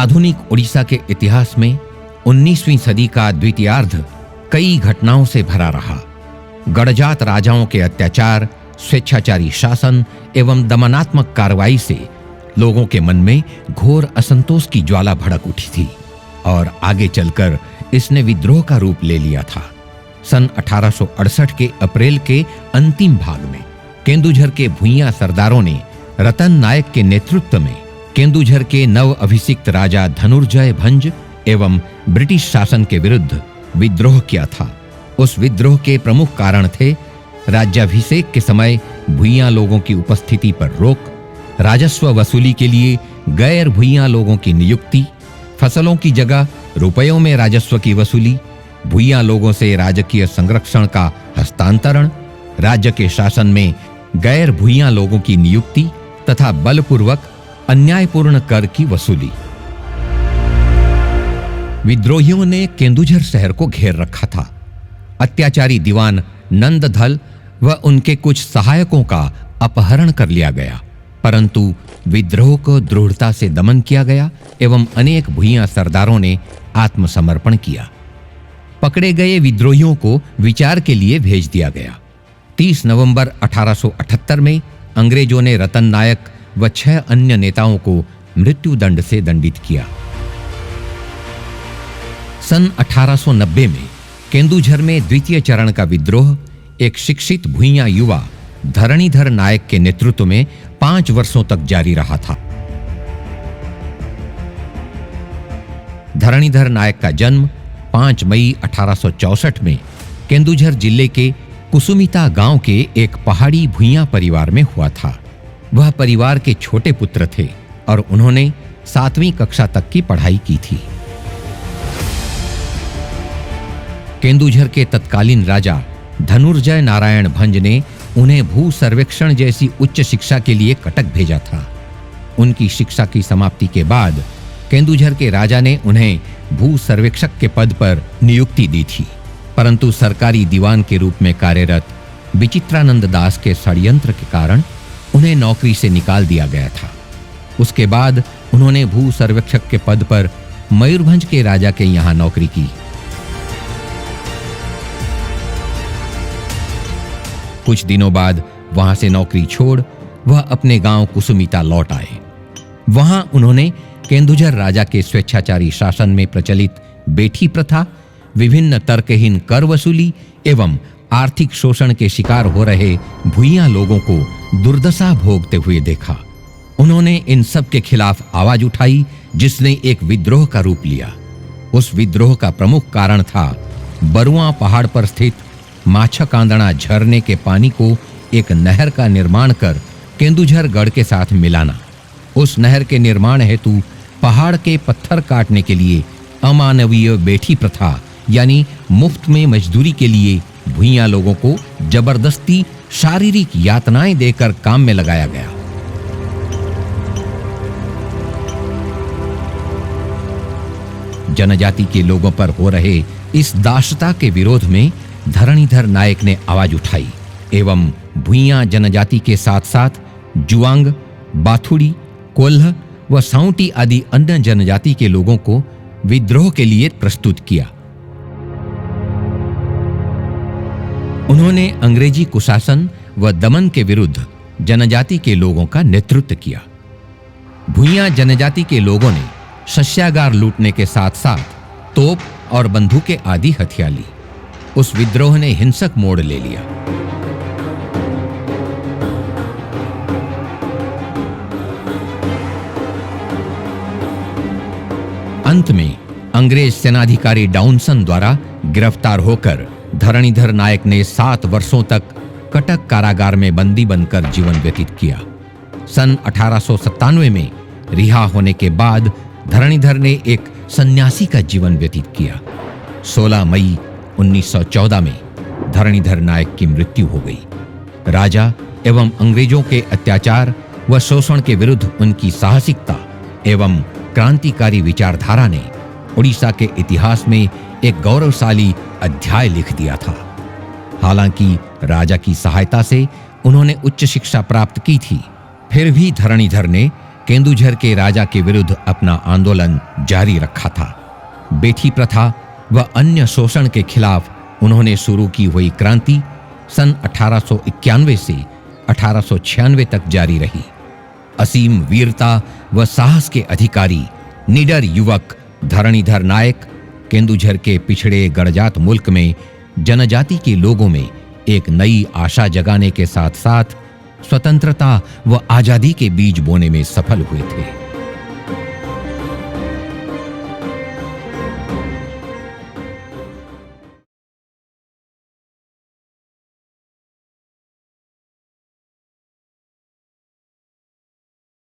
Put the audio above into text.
आधुनिक उड़ीसा के इतिहास में 19वीं सदी का द्वितीयार्ध कई घटनाओं से भरा रहा। गडजात राजाओं के अत्याचार, स्वेच्छाचारी शासन एवं दमनात्मक कार्रवाई से लोगों के मन में घोर असंतोष की ज्वाला भड़क उठी थी और आगे चलकर इसने विद्रोह का रूप ले लिया था। सन 1868 के अप्रैल के अंतिम भाग में केंदुझर के भुइयां सरदारों ने रतन नायक के नेतृत्व में केंदुझर के नव अभिषिक्त राजा धनुर्जय भंज एवं ब्रिटिश शासन के विरुद्ध विद्रोह किया था। उस विद्रोह के प्रमुख कारण थे राज्याभिषेक के समय भुइयां लोगों की उपस्थिति पर रोक, राजस्व वसूली के लिए गैर भुइयां लोगों की नियुक्ति, फसलों की जगह रुपयों में राजस्व की वसूली, भुइयां लोगों से राजकीय संरक्षण का हस्तांतरण, राज्य के शासन में गैर भुइयां लोगों की नियुक्ति तथा बलपूर्वक अन्यायपूर्ण कर की वसूली। विद्रोहियों ने केंदुझर शहर को घेर रखा था। अत्याचारी दीवान नंदधल व उनके कुछ सहायकों का अपहरण कर लिया गया, परंतु विद्रोह को दृढ़ता से दमन किया गया एवं अनेक भुइयां सरदारों ने आत्मसमर्पण किया। पकड़े गए विद्रोहियों को विचार के लिए भेज दिया गया। 30 नवंबर 1878 में अंग्रेजों ने रतन नायक व 6 अन्य नेताओं को मृत्युदंड से दंडित किया। सन 1890 में केंदुझर में द्वितीय चरण का विद्रोह एक शिक्षित भुइयां युवा धरणीधर नायक के नेतृत्व में 5 वर्षों तक जारी रहा था। धरणीधर नायक का जन्म 5 मई 1864 में केंदुझर जिले के कुसुमिता गांव के एक पहाड़ी भुइयां परिवार में हुआ था। वह परिवार के छोटे पुत्र थे और उन्होंने 7वीं कक्षा तक की पढ़ाई की थी। केंदुझर के तत्कालीन राजा धनुर्जय नारायण भंज ने उन्हें भू सर्वेक्षण जैसी उच्च शिक्षा के लिए कटक भेजा था। उनकी शिक्षा की समाप्ति के बाद केंदुझर के राजा ने उन्हें भू सर्वेक्षक के पद पर नियुक्ति दी थी, परंतु सरकारी दीवान के रूप में कार्यरत विचित्रानंद दास के षड्यंत्र के कारण उन्हें नौकरी से निकाल दिया गया था। उसके बाद उन्होंने भू सर्वेक्षक के पद पर मयूरभंज के राजा के यहां नौकरी की। कुछ दिनों बाद वहां से नौकरी छोड़ वह अपने गांव कुसुमिता लौट आए। वहां उन्होंने केंदुझर राजा के स्वेच्छाचारी शासन में प्रचलित बेठी प्रथा, विभिन्न तर्कहीन कर वसूली एवं आर्थिक शोषण के शिकार हो रहे भुइयां लोगों को दुर्दशा भोगते हुए देखा। उन्होंने इन सब के खिलाफ आवाज उठाई, जिसने एक विद्रोह का रूप लिया। उस विद्रोह का प्रमुख कारण था बरुआ पहाड़ पर स्थित माछकांदड़ा झरने के पानी को एक नहर का निर्माण कर केंदुझर गढ़ के साथ मिलाना। उस नहर के निर्माण हेतु पहाड़ के पत्थर काटने के लिए अमानवीय बेठी प्रथा यानी मुफ्त में मजदूरी के लिए भुइयां लोगों को जबरदस्ती शारीरिक यातनाएं देकर काम में लगाया गया। जनजाति के लोगों पर हो रहे इस दासता के विरोध में धरणीधर नायक ने आवाज उठाई एवं भुइयां जनजाति के साथ साथ जुआंग, बाथुड़ी, कोल्ह व साउंटी आदि अन्य जनजाति के लोगों को विद्रोह के लिए प्रस्तुत किया। उन्होंने अंग्रेजी कुशासन व दमन के विरुद्ध जनजाति के लोगों का नेतृत्व किया। भुइयां जनजाति के लोगों ने शस्यागार लूटने के साथ साथ तोप और बंदूकें आदि हथियार ली। उस विद्रोह ने हिंसक मोड़ ले लिया। अंत में अंग्रेज सेनाधिकारी डाउनसन द्वारा गिरफ्तार होकर धरणीधर नायक ने 7 वर्षों तक कटक कारागार में बंदी बनकर जीवन व्यतीत किया। सन 1897 में रिहा होने के बाद धरणीधर ने एक सन्यासी का जीवन व्यतीत किया। 16 मई 1914 में धरणीधर नायक की मृत्यु हो गई। राजा एवं अंग्रेजों के अत्याचार व शोषण के विरुद्ध उनकी साहसिकता एवं क्रांतिकारी विचारधारा ने उड़ीसा के इतिहास में एक गौरवशाली अध्याय लिख दिया था। हालांकि राजा की सहायता से उन्होंने उच्च शिक्षा प्राप्त की थी, फिर भी धरणीधर ने केंदुझर के राजा के विरुद्ध अपना आंदोलन जारी रखा था। बेटी प्रथा व अन्य शोषण के खिलाफ उन्होंने शुरू की हुई क्रांति सन 1891 से 1896 तक जारी रही। असीम वीरता व साहस के अधिकारी निडर युवक धरणीधर नायक केंदुझर के पिछड़े गड़जात मुल्क में जनजाति के लोगों में एक नई आशा जगाने के साथ साथ स्वतंत्रता व आजादी के बीज बोने में सफल हुए थे।